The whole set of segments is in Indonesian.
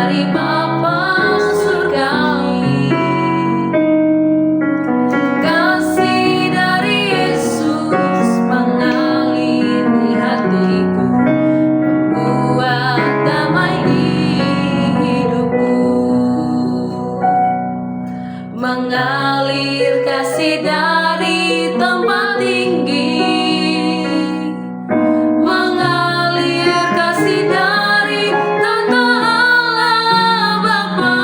dari Bapa surgawi, kasih dari Yesus mengalir di hatiku, membuat damai di hidupku. Mengalir kasih dari tempat tinggi, mengalir kasih dari tata Allah Bapa,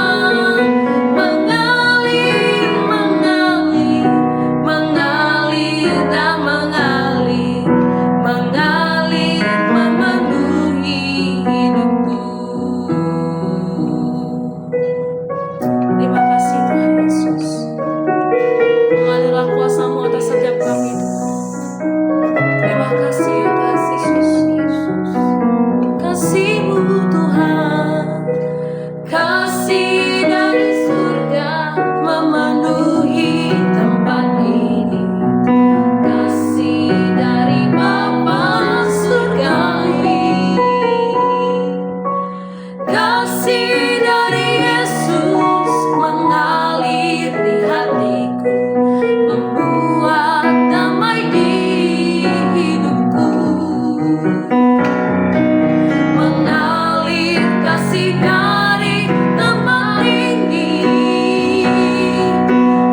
mengalir, mengalir, mengalir dan mengalir, mengalir memenuhi hidupku. Terima kasih Tuhan Yesus. Mengalirlah kuasa-Mu atas setiap kami Tuhan. Terima kasih atas Yesus. Kasih-Mu Tuhan, kasih dari surga memenuhi tempat ini, kasih dari Bapa surgawi, kasih dari Yesus mengalir di hatiku, membuat damai di hidupku. Mengalir kasih dari tempat tinggi,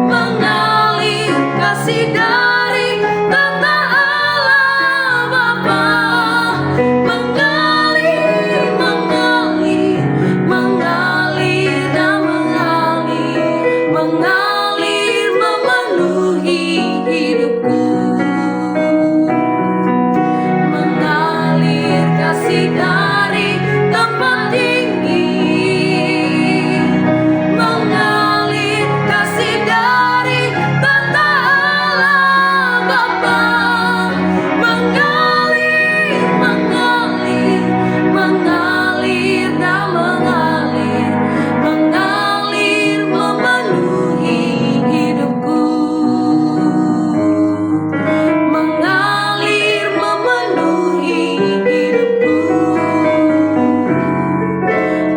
mengalir kasih dari tata Allah Bapa, mengalir, mengalir, mengalir dan mengalir, mengalir memenuhi hidupku. Mengalir kasih dari tempat tinggi, mengalir kasih dari tata Allah Bapa, mengalir, mengalir, mengalir dan mengalir, mengalir memenuhi hidupku. Mengalir memenuhi hidupku,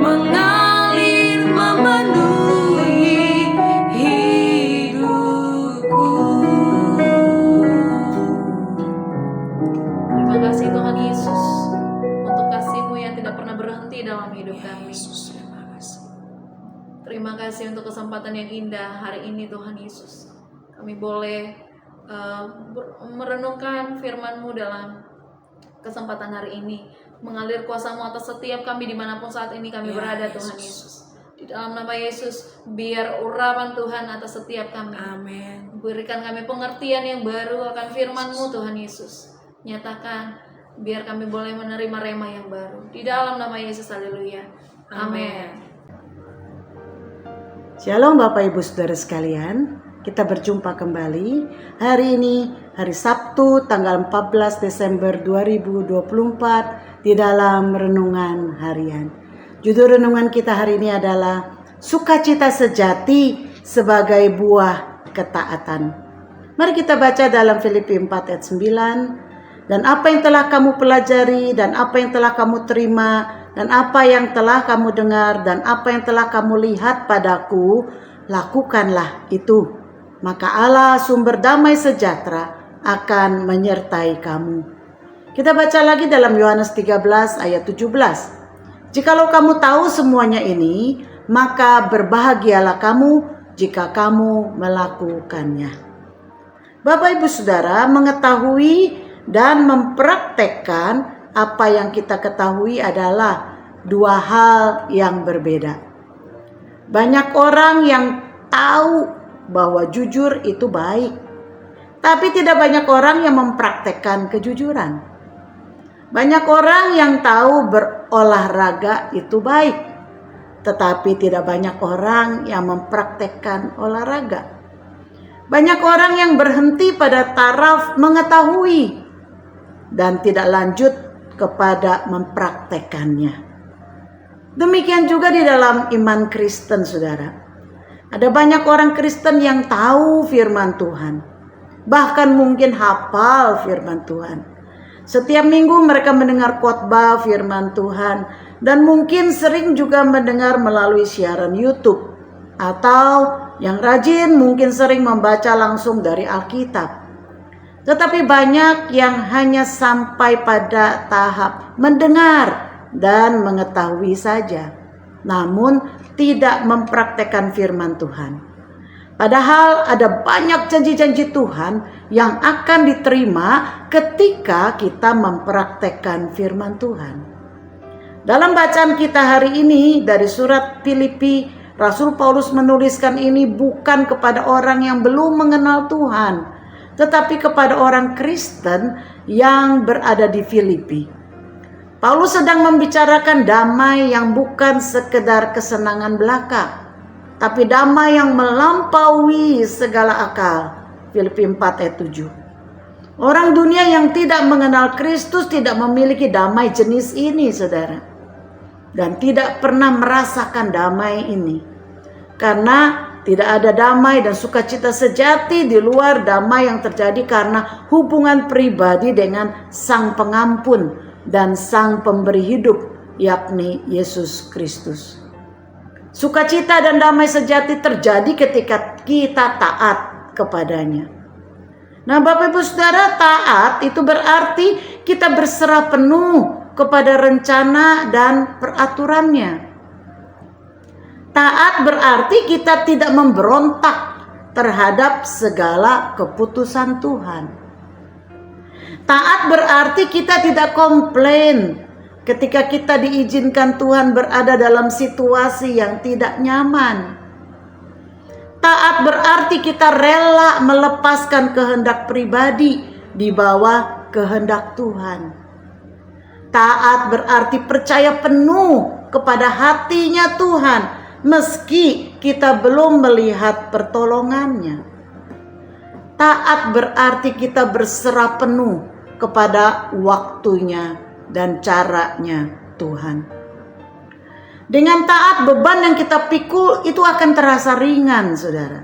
mengalir memenuhi hidupku. Terima kasih Tuhan Yesus untuk kasih-Mu yang tidak pernah berhenti dalam hidup kami. Terima kasih untuk kesempatan yang indah hari ini Tuhan Yesus. Kami boleh merenungkan firman-Mu dalam kesempatan hari ini. Mengalir kuasa-Mu atas setiap kami dimanapun saat ini kami berada Tuhan Yesus. Di dalam nama Yesus, biar urapan Tuhan atas setiap kami. Amin. Berikan kami pengertian yang baru akan firman-Mu Tuhan Yesus. Nyatakan, biar kami boleh menerima rema yang baru. Di dalam nama Yesus, haleluya. Amin. Shalom Bapak Ibu Saudara sekalian, kita berjumpa kembali hari ini, hari Sabtu tanggal 14 Desember 2024 di dalam Renungan Harian. Judul renungan kita hari ini adalah Sukacita Sejati sebagai Buah Ketaatan. Mari kita baca dalam Filipi 4 ayat 9. Dan apa yang telah kamu pelajari, dan apa yang telah kamu terima, dan apa yang telah kamu dengar, dan apa yang telah kamu lihat padaku, lakukanlah itu. Maka Allah sumber damai sejahtera akan menyertai kamu. Kita baca lagi dalam Yohanes 13 ayat 17. Jikalau kamu tahu semuanya ini, maka berbahagialah kamu jika kamu melakukannya. Bapak Ibu Saudara, mengetahui dan mempraktekkan apa yang kita ketahui adalah dua hal yang berbeda. Banyak orang yang tahu bahwa jujur itu baik, tapi tidak banyak orang yang mempraktekkan kejujuran. Banyak orang yang tahu berolahraga itu baik, tetapi tidak banyak orang yang mempraktekkan olahraga. Banyak orang yang berhenti pada taraf mengetahui dan tidak lanjut kepada mempraktekannya. Demikian juga di dalam iman Kristen, saudara. Ada banyak orang Kristen yang tahu firman Tuhan, bahkan mungkin hafal firman Tuhan. Setiap minggu mereka mendengar khotbah firman Tuhan, dan mungkin sering juga mendengar melalui siaran YouTube, atau yang rajin mungkin sering membaca langsung dari Alkitab. Tetapi banyak yang hanya sampai pada tahap mendengar dan mengetahui saja, namun tidak mempraktekkan firman Tuhan. Padahal ada banyak janji-janji Tuhan yang akan diterima ketika kita mempraktekkan firman Tuhan. Dalam bacaan kita hari ini dari surat Filipi, Rasul Paulus menuliskan ini bukan kepada orang yang belum mengenal Tuhan, tetapi kepada orang Kristen yang berada di Filipi. Paulus sedang membicarakan damai yang bukan sekedar kesenangan belaka, tapi damai yang melampaui segala akal. Filipi 4 ayat 7. Orang dunia yang tidak mengenal Kristus tidak memiliki damai jenis ini, saudara, dan tidak pernah merasakan damai ini, karena tidak ada damai dan sukacita sejati di luar damai yang terjadi karena hubungan pribadi dengan Sang Pengampun dan Sang Pemberi hidup, yakni Yesus Kristus. Sukacita dan damai sejati terjadi ketika kita taat kepadanya. Nah, Bapak Ibu Saudara, taat itu berarti kita berserah penuh kepada rencana dan peraturannya. Taat berarti kita tidak memberontak terhadap segala keputusan Tuhan. Taat berarti kita tidak komplain ketika kita diizinkan Tuhan berada dalam situasi yang tidak nyaman. Taat berarti kita rela melepaskan kehendak pribadi di bawah kehendak Tuhan. Taat berarti percaya penuh kepada hatinya Tuhan meski kita belum melihat pertolongannya. Taat berarti kita berserah penuh kepada waktunya dan caranya Tuhan. Dengan taat, beban yang kita pikul itu akan terasa ringan, saudara.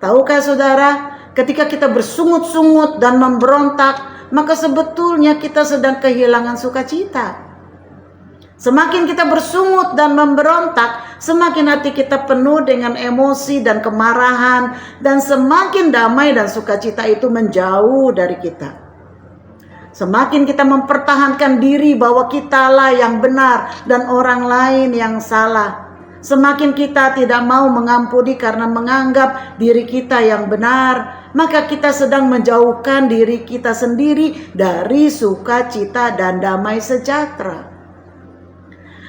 Tahukah saudara, ketika kita bersungut-sungut dan memberontak, maka sebetulnya kita sedang kehilangan sukacita. Semakin kita bersungut dan memberontak, semakin hati kita penuh dengan emosi dan kemarahan, dan semakin damai dan sukacita itu menjauh dari kita. Semakin kita mempertahankan diri bahwa kitalah yang benar dan orang lain yang salah, semakin kita tidak mau mengampuni karena menganggap diri kita yang benar, maka kita sedang menjauhkan diri kita sendiri dari sukacita dan damai sejahtera.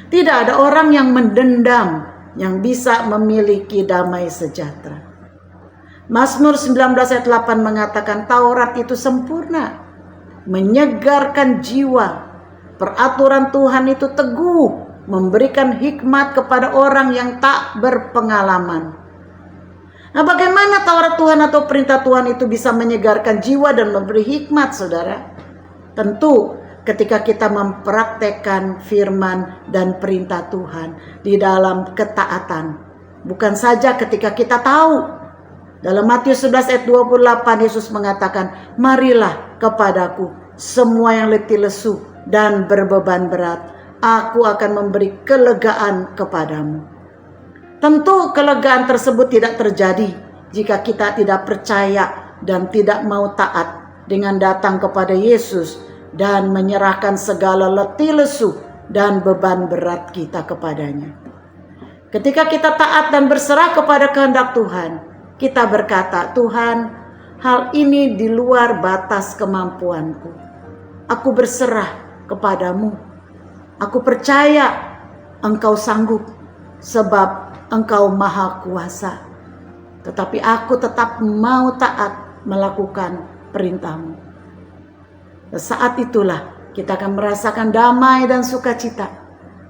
Tidak ada orang yang mendendam yang bisa memiliki damai sejahtera. Mazmur 19 ayat 8 mengatakan Taurat itu sempurna, menyegarkan jiwa. Peraturan Tuhan itu teguh, memberikan hikmat kepada orang yang tak berpengalaman. Nah, bagaimana Taurat Tuhan atau perintah Tuhan itu bisa menyegarkan jiwa dan memberi hikmat, saudara? Tentu ketika kita mempraktekkan firman dan perintah Tuhan di dalam ketaatan. Bukan saja ketika kita tahu. Dalam Matius 11 ayat 28 Yesus mengatakan, marilah kepadaku semua yang letih lesu dan berbeban berat, aku akan memberi kelegaan kepadamu. Tentu kelegaan tersebut tidak terjadi jika kita tidak percaya dan tidak mau taat dengan datang kepada Yesus dan menyerahkan segala letih lesu dan beban berat kita kepadanya. Ketika kita taat dan berserah kepada kehendak Tuhan, kita berkata, Tuhan, hal ini di luar batas kemampuanku. Aku berserah kepadamu. Aku percaya Engkau sanggup sebab Engkau maha kuasa. Tetapi aku tetap mau taat melakukan perintah-Mu. Saat itulah kita akan merasakan damai dan sukacita.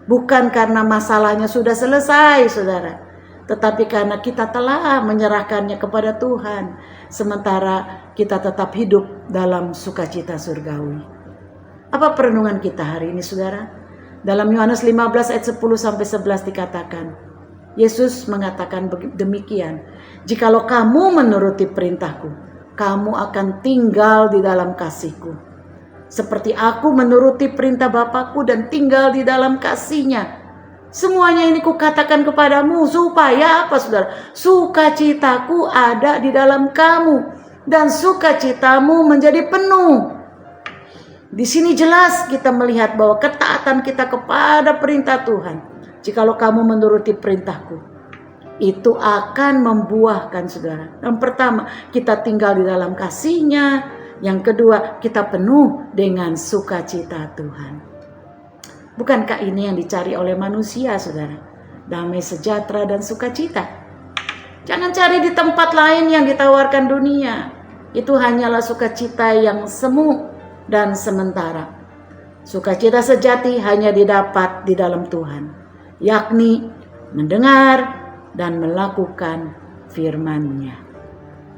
Bukan karena masalahnya sudah selesai, saudara, tetapi karena kita telah menyerahkannya kepada Tuhan, sementara kita tetap hidup dalam sukacita surgawi. Apa perenungan kita hari ini, saudara? Dalam Yohanes 15 ayat 10-11 dikatakan, Yesus mengatakan demikian, jikalau kamu menuruti perintahku, kamu akan tinggal di dalam kasihku. Seperti aku menuruti perintah Bapakku dan tinggal di dalam kasih-Nya. Semuanya ini kukatakan kepadamu supaya apa, saudara? Sukacitaku ada di dalam kamu dan sukacitamu menjadi penuh. Di sini jelas kita melihat bahwa ketaatan kita kepada perintah Tuhan, jikalau kamu menuruti perintahku, itu akan membuahkan, saudara. Yang pertama, kita tinggal di dalam kasih-Nya. Yang kedua, kita penuh dengan sukacita Tuhan. Bukankah ini yang dicari oleh manusia, saudara? Damai sejahtera dan sukacita. Jangan cari di tempat lain yang ditawarkan dunia. Itu hanyalah sukacita yang semu dan sementara. Sukacita sejati hanya didapat di dalam Tuhan, yakni mendengar dan melakukan firman-Nya.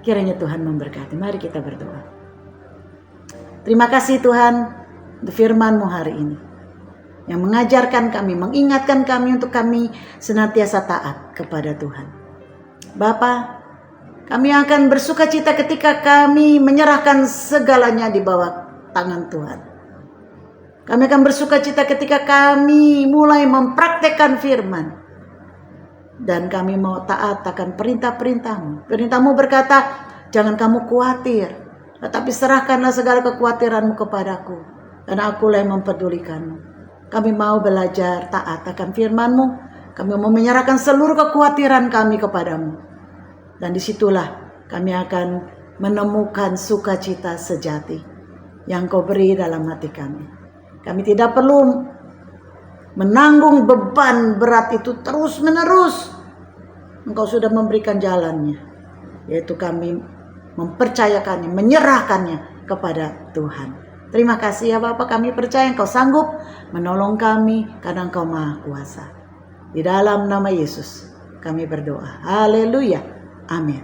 Kiranya Tuhan memberkati. Mari kita berdoa. Terima kasih Tuhan untuk firman-Mu hari ini, yang mengajarkan kami, mengingatkan kami untuk kami senantiasa taat kepada Tuhan. Bapa, kami akan bersukacita ketika kami menyerahkan segalanya di bawah tangan Tuhan. Kami akan bersukacita ketika kami mulai mempraktekkan firman. Dan kami mau taat akan perintah-perintah-Mu. Perintah-Mu berkata, jangan kamu khawatir, tetapi serahkanlah segala kekhawatiranmu kepadaku, dan akulah yang mempedulikanmu. Kami mau belajar taat akan firman-Mu. Kami mau menyerahkan seluruh kekhawatiran kami kepadamu. Dan disitulah kami akan menemukan sukacita sejati yang Kau beri dalam hati kami. Kami tidak perlu menanggung beban berat itu terus menerus. Engkau sudah memberikan jalannya, yaitu kami mempercayakannya, menyerahkannya kepada Tuhan. Terima kasih ya Bapa, kami percaya Engkau sanggup menolong kami karena Engkau Maha Kuasa. Di dalam nama Yesus kami berdoa. Haleluya. Amin.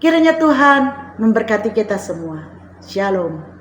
Kiranya Tuhan memberkati kita semua. Shalom.